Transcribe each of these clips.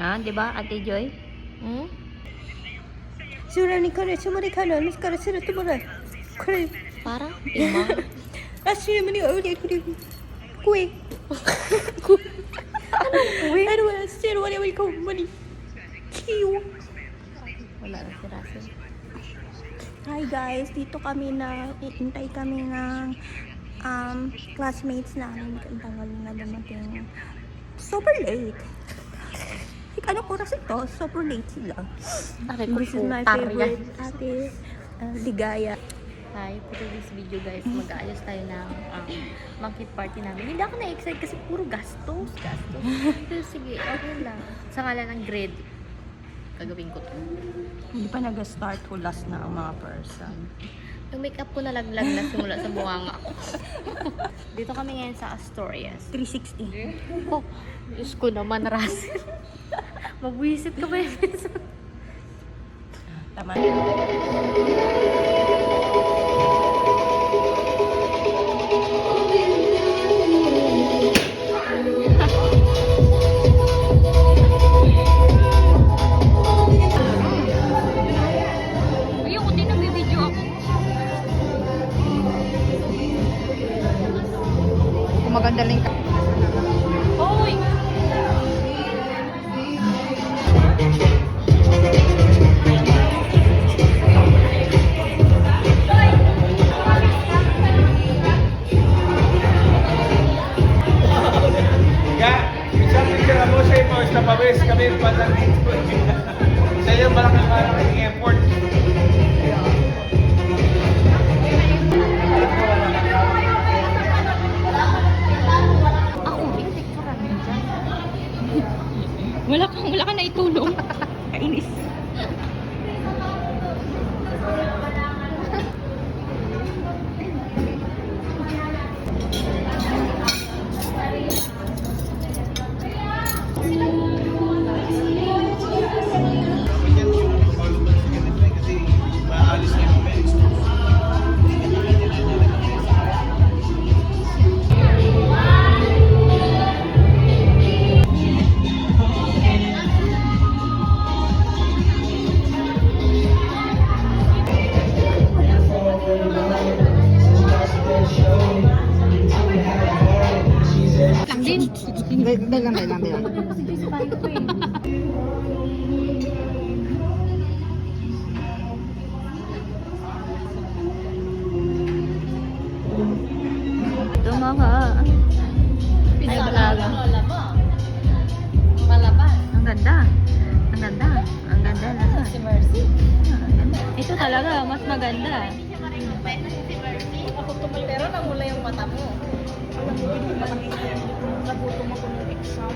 Ha? Diba, Ate Joy? Hmm? それに彼氏もで彼女からするともらう。これ。 Parang iba. Asya mo ni ulit ko din. Kuwi. Kuwi? Ano wala siya wala wala ko mali. Kiyo. Wala na si Russell. Hi guys, dito kami na iintay kami ng classmates namin. Kantangal na dumating. Super late. Like, anong oras ito? Super late sila. This is my favorite ate, Ligaya. Hi, for this video guys, mag-aayos tayo ng monkey party namin. Hindi ako na-excite kasi puro gastos. Pero sige, okay lang. Sa ngalan ng grade, gagawin ko to. Hindi pa nag-start, hulas na ang mga person. Yung makeup ko nalaglag na simula sa bunganga ko. Dito kami ngayon sa Asturias. 360. Oh, Diyos ko naman, Russell. Mabwisit ka ba yun? Tama. Ayoko din nabibidyo ako. Kung maganda lang ka. Hoy! Sa pawis kami patang dito. Sa iyo malaking effort. Ako, hindi ko rin dyan. Wala ka na itulong. Kainis. Dalang. Ito mga pinagalaga. Malaban. Ang ganda. Ang ganda. Ang ganda na. Si Mercy. Ito talaga, mas maganda. Ako tumatero, namula yung mata mo. Nagutom ako ng exam.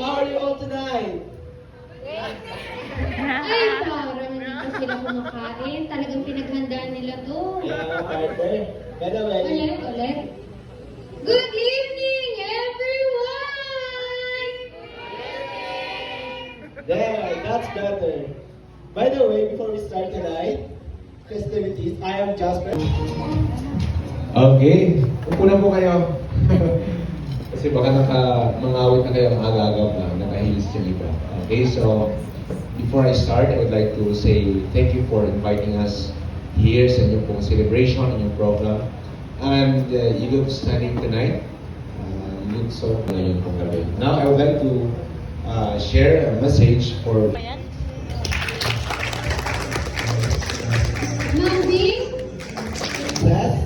How are you all tonight? Ay, parang hindi pa sila kumakain. Talagang pinaghandaan nila to. Yeah, partner. By the way, Ulit. Good evening, everyone! there, that's better. By the way, before we start tonight, festivities, I am Jasper. Okay, upo na po kayo. Kasi baka mangawit na kayo ang aga-aga pa, nakahilis yung iba. Okay, so before I start, I would like to say thank you for inviting us here sa inyong pong celebration, inyong program. And you look stunning tonight. You look so ngayon pong gabi. Now, I would like to share a message for Mami, Seth,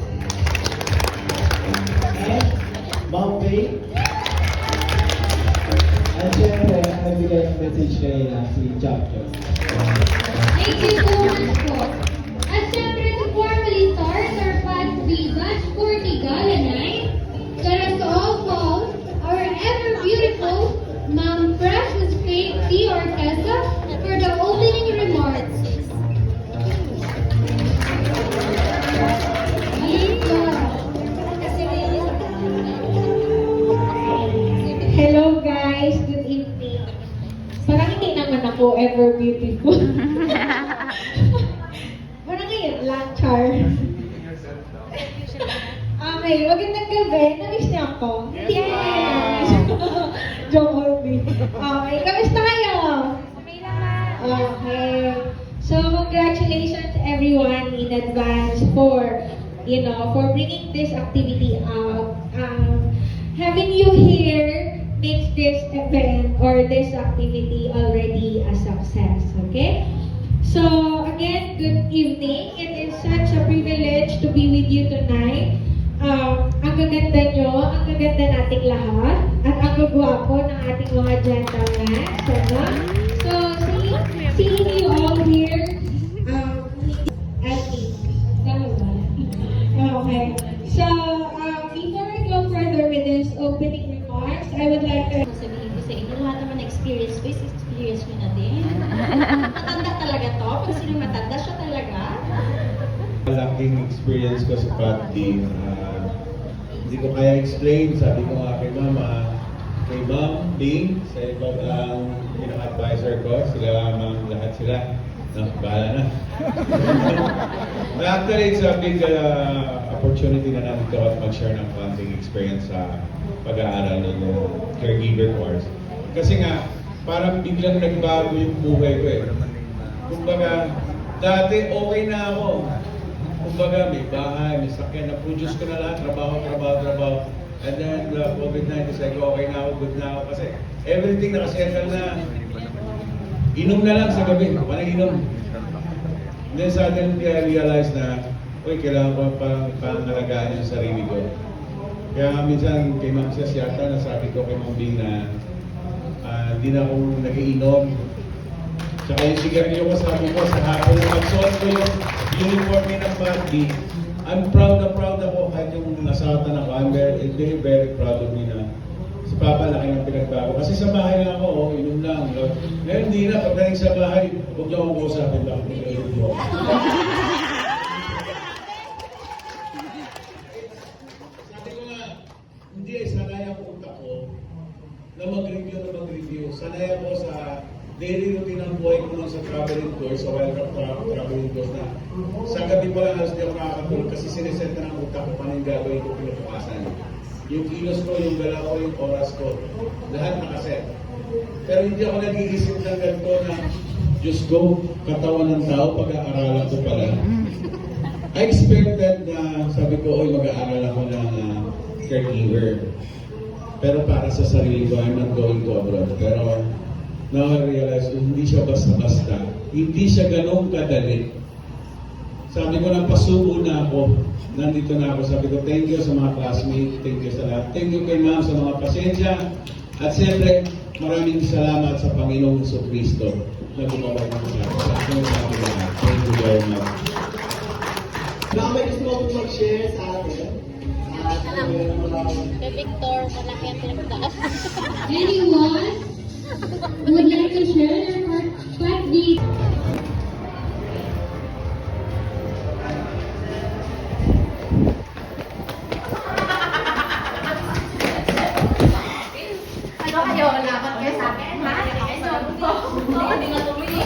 and Mommy. And syempre, ang nagbigay ng message kanina, si Chapter. thank you so much po. At syempre, to formally start our Fast 3 Batch 40 Gala Night, let us all call our ever beautiful Ma'am Precious Faith T. Ortesa for the opening remarks. Hello guys, good evening. Parang hindi naman ako ever beautiful. Parang ngayon lang, Char. Okay, magandang gabi. Namiss niyo ako. Hindi ko kayo namiss. Joke. Okay, kamusta kayo? Okay naman. Okay. So, congratulations everyone in advance for, for bringing this activity out. Having you here makes this event or this activity already a success, okay? So, again, good evening. It is such a privilege to be with you tonight. Ang gaganda nyo, ang gaganda nating lahat, at ang gagwapo ng ating mga gentlemen. So, seeing you all here, I think, okay. So, before I go further with this opening remarks, I would like to Sabihin ko sa inyo, lahat naman na experience ko is experience ko na din. Matanda talaga to. Pag sino matanda, siya talaga. Malaking experience ko sa PATD. Hindi ko kaya explain. Sabi ko nga kay Ma'am Ding, sa ibang advisor ko, sila Ma'am lahat sila. Bahala na. But actually, it's a big opportunity na namin ito at mag-share ng konting experience sa pag-aaral ng caregiver course. Kasi nga, parang biglang nagbago yung buhay ko eh. Kumbaga, dati okay na ako. Kumbaga, may bahay, may sakyan, na-produce ko na lahat, trabaho. And then, the COVID-19, sabi ko, okay na ako, good na ako. Kasi everything nakasettle na. Inom na lang sa gabi, panag-inom. And then suddenly I realized na, kailangan ko pangalagaan yung sarili ko. Kaya minsan kay Ma'am Sis yata, nasabi ko kay Ma'am Bing na hindi na ako nag-iinom. Tsaka yung sigarilyo ko, sabi ko, sa hapon na magsuot ko yung uniform ng PATD, I'm proud na proud ako kahit yung nasakatan ako. I'm very, very proud of me na si Papa laki ng pinagbago. Kasi sa bahay lang ako, inom lang. Ngayon hindi na, pagdating sa bahay, huwag niyo akong kausapin lang. Sabi ko nga, hindi sanay ang utak ko na mag-review. Sanay ako sa daily routine ng buhay ko nung sa traveling course, sa welcome traveling course na sa gabi pa lang halos di ako nakakatulog kasi sineset na ng utak ko paano yung gagawin ko pinapukasan. Yung kilos ko, yung galaw ko, yung oras ko, lahat nakaset. Pero hindi ako nag-iisip ng ganito na Diyos ko, katawan ng tao, pag-aaralan ko pala. I expected na sabi ko, mag-aaral ako ng caregiver. Pero para sa sarili ko, I'm not going to abroad. Pero now I realize, hindi siya basta-basta. Hindi siya ganong kadali. Sabi ko, napasuko na ako. Nandito na ako. Sabi ko, thank you sa mga classmates. Thank you sa lahat. Thank you kay Ma'am sa mga pasensya. At siyempre, maraming salamat sa Panginoong Jesucristo na gumawa ng sa akin. Thank you very much. Baka may gusto mo mag-share sa atin? Kay Victor, malaki ang pinagdaan. Anyone who would like to share their PATD? Ano kayo? Laban kayo sa akin, ha? Hindi nga tumili.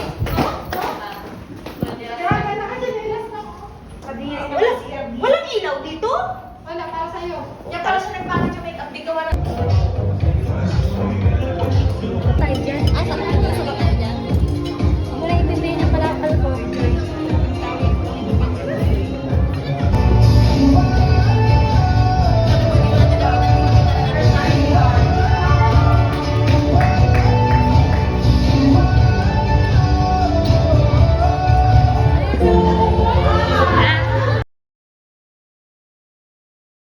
Walang ilaw dito? Wala, para sa'yo. Yan para siya nagpangit yung makeup. Di gawa ng... Tayo dyan. Ay, saan ka sa bakal dyan? Wala ibibigay na pala ang alcohol.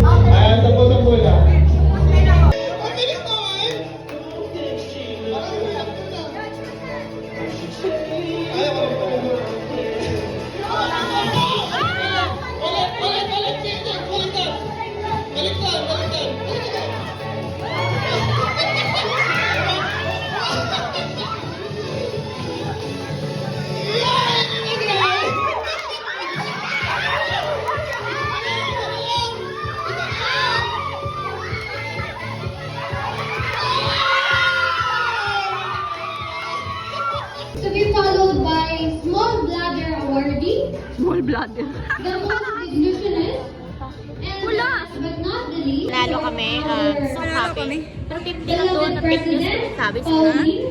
Ayan, tapos lang. To be followed by small bladder awardee, Small bladder. the most nutritionist, And last but not the least, Lalo kami, so happy. Pero 50 lang doon, beloved na fake news President sabi sila. Pauline.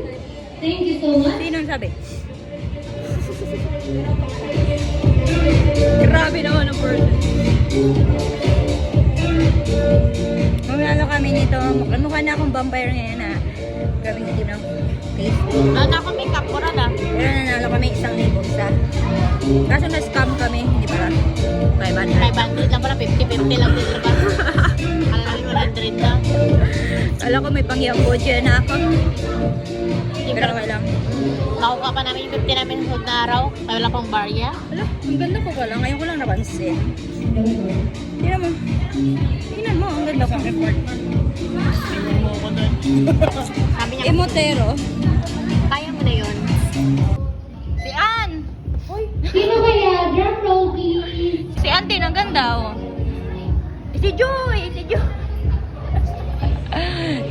Thank you so much. Sino ang sabi? Grabe naman ang person. Mamalo kami nito. Mukha na akong vampire ngayon ha. Grabe hindi ng face. Ano ako may kapura na? Pero nanalo kami 1,000 isa. Kaso na-scam kami. Hindi pala. 500. 500 lang pala, 50-50 lang dito ba? Kala namin 100 lang. Kala ko may pangyambodya na ako. Pero okay lang. Nakuha pa namin yung 50 namin sa na araw. Kaya wala pang barya. Hala, ang ganda ko pala. Ngayon ko lang napansin. Tingnan mo. Tingnan mo, ang ganda ko. Sabi niya, Emotero. kaya mo na yun. Si Ann! Sino kaya? Drum roll, please. Si Ann din, ang ganda oh. Si Joy! Si Joy!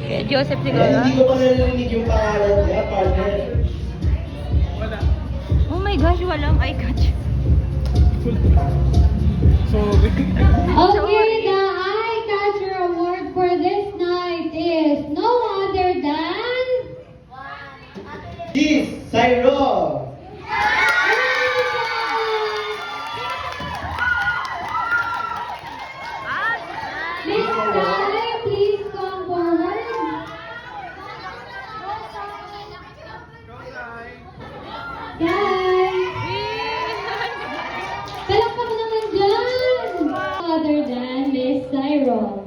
Kaya Joseph siguro. Hindi ko pa narinig yung pangalan niya, partner. Oh my gosh, walang eye catch. Okay, the Eye Catcher Award for this night is no other than... Yes, Cyril! Miss Ty, please come forward. Guys! Palakpak naman dyan! Other than Miss Cyril.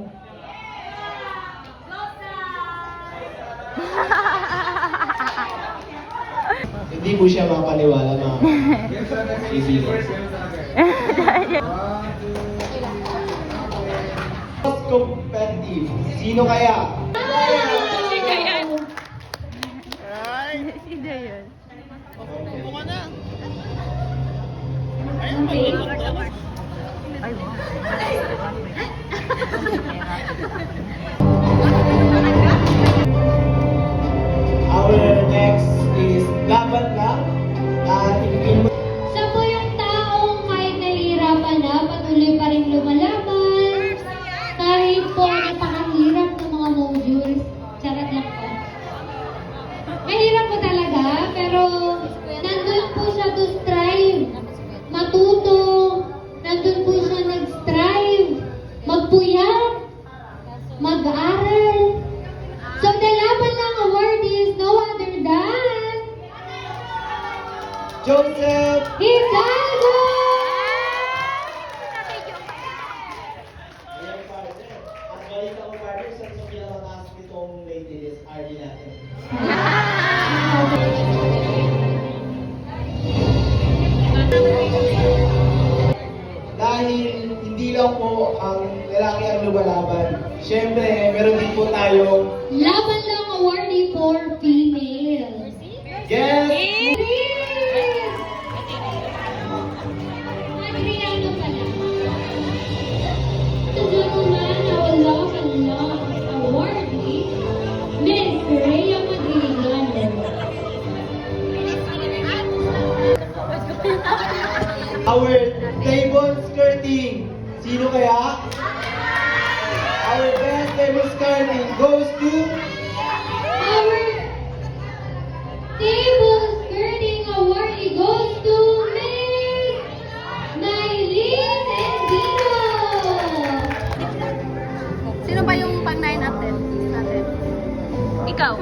Hindi mo siya mapaniwala mga kaibigan. Most competitive. Sino kaya? Sino yun? Ay, wow. Our next is Laban Lang. Siya po yung taong kahit nahihirapan na, patuloy pa rin lumalaban. Kahit po napakahirap ng mga modules. Charot lang po. Mahirap po talaga, pero nandun po siya to strive. Matuto. Nandun po siya nag-strive. Magpuyat. Mag-aral. So the Laban Lang Award is no other than Joseph! Hidalgo! Ayan, partner. At balita ko, partner, sa pinakataas nitong latest RD natin. Dahil hindi lang po ang lalaki ang lumalaban. Siyempre, meron din po tayong Laban Lang Awardee for female. guest Adriano pala. To gentleman, our love and love awardee, Miss Rhea Madrigal. our table skirting. Sino kaya? Our best table skirting goes to Our table skirting awardee goes to Miss Maylene Endino. Sino ba yung pang-9 natin? Ikaw?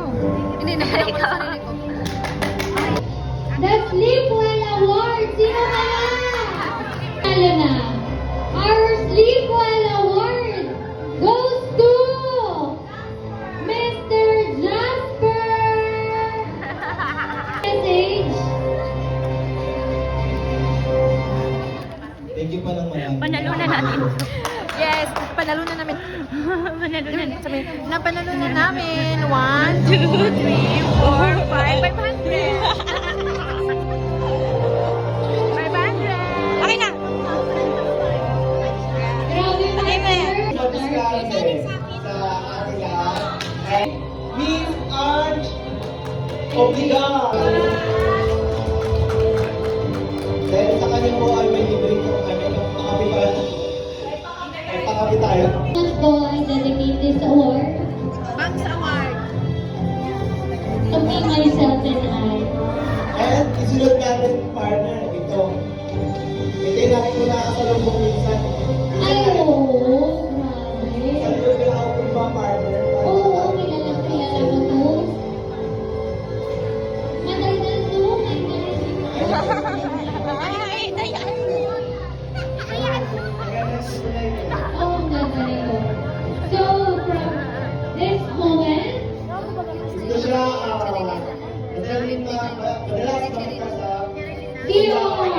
Hindi na, ikaw. The Sleepwell Award, sino kaya? Talo na. Our Sleepwell Award goes to Mr. Jasper. Message. thank you pa lang marami. Panalunan natin. Yes, panalo na namin. Panalunan. Sabi, napanalo na namin. 1, 2, 3, 4, 500. 500. Okay na. Grabe mga Mag-discarte sa ating lahat ay Miss Arch Obligar. Dahil sa kanya po ay may libre po kami ng mga kapitan. Ay Ito yung natin muna kasalubong minsan. Ay, oo. Grabe. Saludo yung ako kung mga partner. Oo, kilala ko to. Matagal to. My God. Oh, ang ganda nito. So, from this moment, Ito siya, madalas makita sa Dion!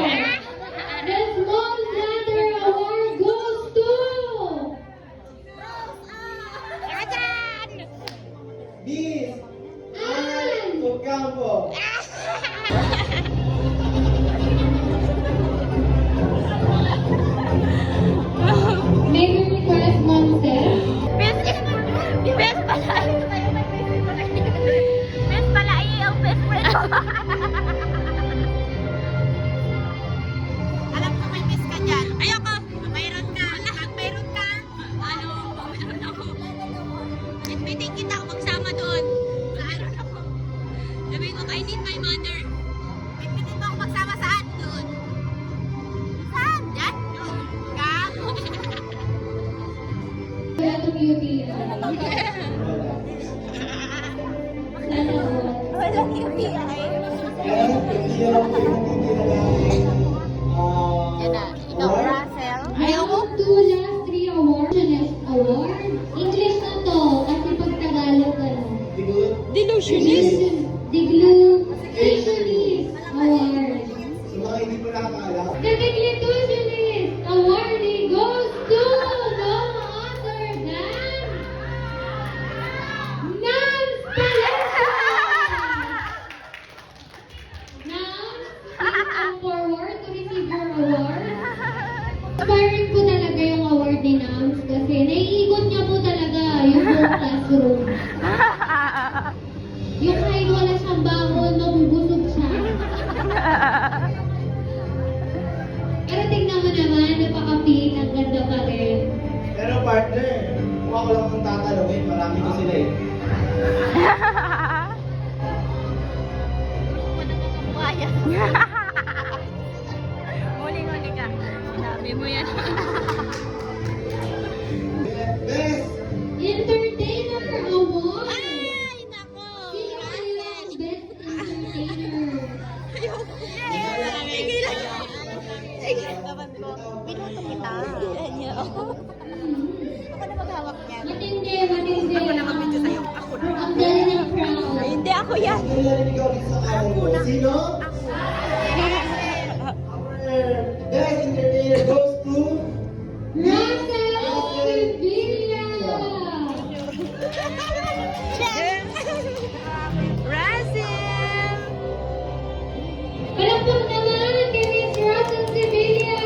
The Small Bladder Award goes to... Bis! Ann! Ocampo! May we request Mom Seth? Best pala. Best pala ang best friend ko. Alam ko may miss ka dyan. Ayoko. Mayroon ka. Pag mayroon ka, mayroon ako. Admitin kita ako magsama doon. Mayroon ako. Sabihin ko, I need my mother. Admitin mo ako magsama saan? Doon. Saan? Yan? Doon. Ka? Wala itong UTI. Sana all. Walang UTI. Kaya, hindi na lang po yung hindi Yan na. Ikaw, Russell. Welcome to last 3 awards. Jeunesse Award. English na to, kasi pag Tagalog ano. Delusionist. Diglutionist Award. Sa mga hindi po nakakaalam. The Diglutionist Awardee goes to no other than Nams Palesa! Nams, please come forward to receive your award. Inspiring po talaga yung award ni Nams kasi naiikot niya po talaga yung buong classroom. Yung kahit wala siyang bangon, mabubusog siya. Pero tingnan mo naman, napaka-fit, ang ganda pa rin. Pero partner, kung ako lang kung tatanungin, marami ko sila eh. Huli-huli ka. Sinabi mo yan. Best! Entertainer Award! Ay, nako! Sino kayo ang best entertainer? Binoto kita. Ako na maghawak niyan. Matindi, matindi. Ako na mag-video sa'yo. Ako na. Ang dali ng crowd. Hindi ako yan. Sino narinig ako dito sa kanan ko? Sino? Our best entertainer goes to... Russell Sevilla! Russell! Palakpak naman kay Miss Russell Sevilla!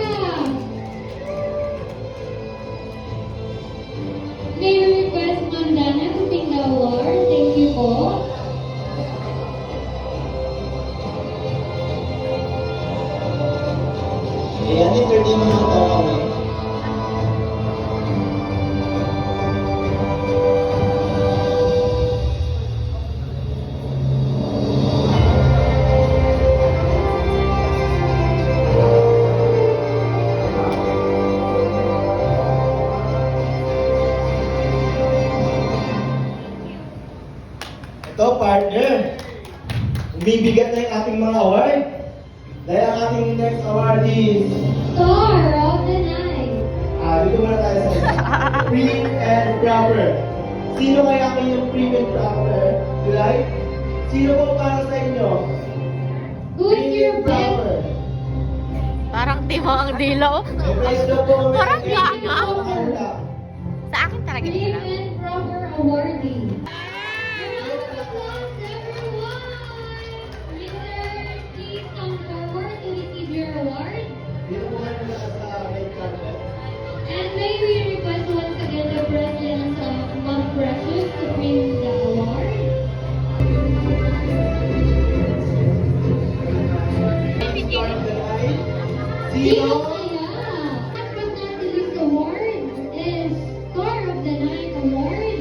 May we request Ma'am Dana to take the award. Thank you po. Ayan, entertainment ng tawag eh. Ito, partner. Umibigat na yung ating mga award. Dahil ang ating next award is... Star of the Night. Dito muna tayo sa prim and proper. Sino kaya ang inyong prim and proper? Right? Sino po para sa inyo? Who's your best? proper. Parang timo ang dilo. May prize daw po kami. Parang gaga. Carla. Sa akin talaga Prim dito lang. and proper awardee. Please come forward to receive your award. Dito po kayo muna sa red carpet. And may we request once again the presence of Mom Precious to bring the award. Star of the night. Sino Sino? kaya? Last but not the least award is Star of the Night Award.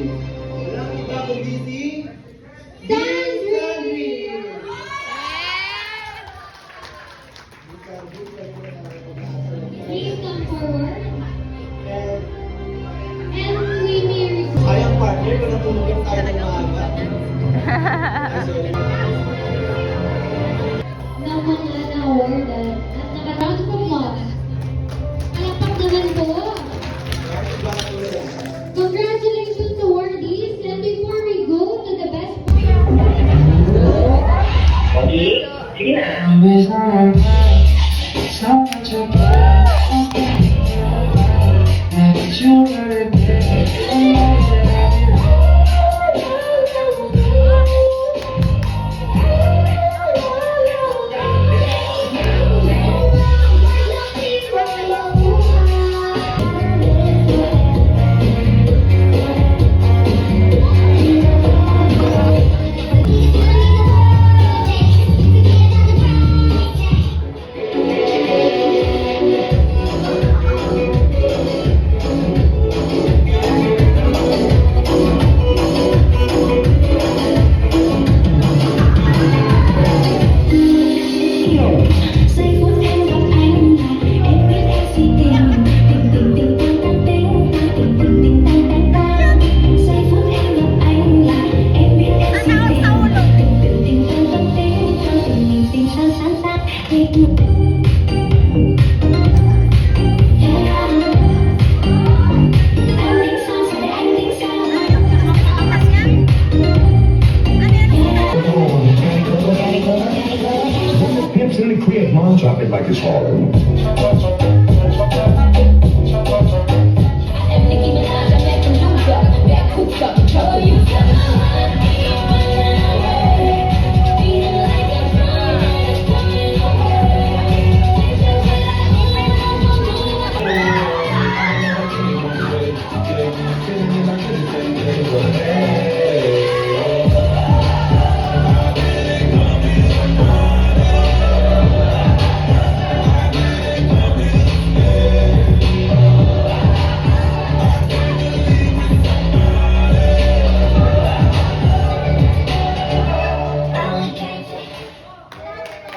Walang iba kundi si... Sandri! Sandri! please come forward. And And we may request. sayang partner, kung natulogin tayo ng maaga. Ay, sorry. Na mga na-awardan at naka-round of applause. Palakpak naman po. Congratulations awardees, and before we go to the best Absolutely create mom drop it like it's hard.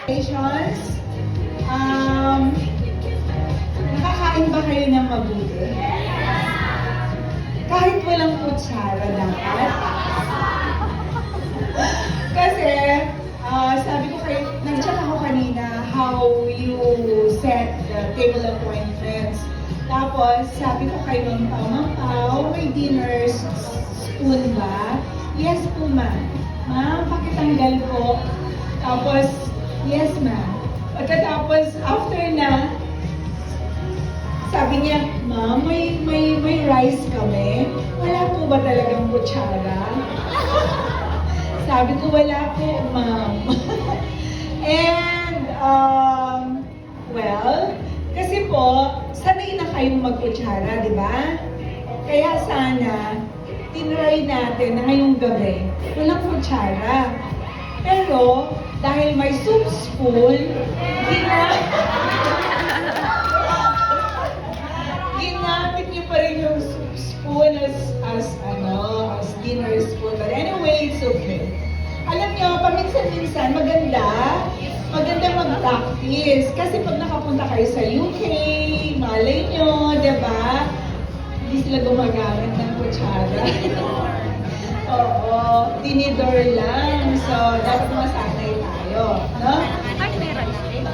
Congratulations. Nakakain ba kayo ng mabuti? Kahit walang kutsara dapat. Kasi, sabi ko kayo, nag-check ako kanina how you set the table appointments. Tapos, sabi ko kay Ma'am Pao, may dinner spoon ba? Yes po, ma'am. Ma'am, pakitanggal po. Tapos, yes, ma'am. Pagkatapos, after na, sabi niya, ma'am, may rice kami. Wala po ba talagang kutsara? Sabi ko, wala po, ma'am. And, well, kasi po, sanay na kayong magkutsara, di ba? Kaya sana, tinry natin na ngayong gabi, walang kutsara. Pero, dahil may soup spoon, ginamit niyo pa rin yung soup spoon as dinner spoon. But anyway, it's okay. Alam niyo, paminsan-minsan, maganda mag-practice. Kasi pag nakapunta kayo sa UK, malay nyo, diba? Hindi sila gumagamit ng kutsara. Oo, tinidor lang. So, dapat masanay tayo, no?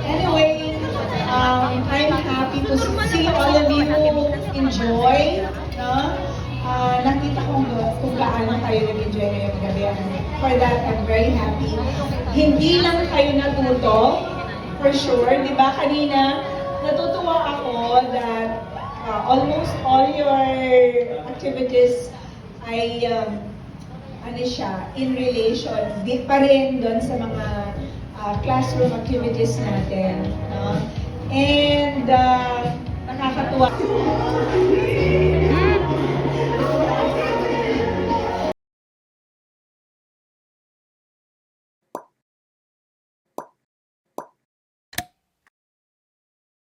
Anyway, I'm happy to see all of you enjoy, no? Nakita ko kung gaano kayo nag-enjoy ngayong gabi. For that, I'm very happy. Hindi lang kayo natuto, for sure. Di ba kanina, natutuwa ako that almost all your activities ay in relation, di pa rin doon sa mga classroom activities natin. No? And nakakatuwa.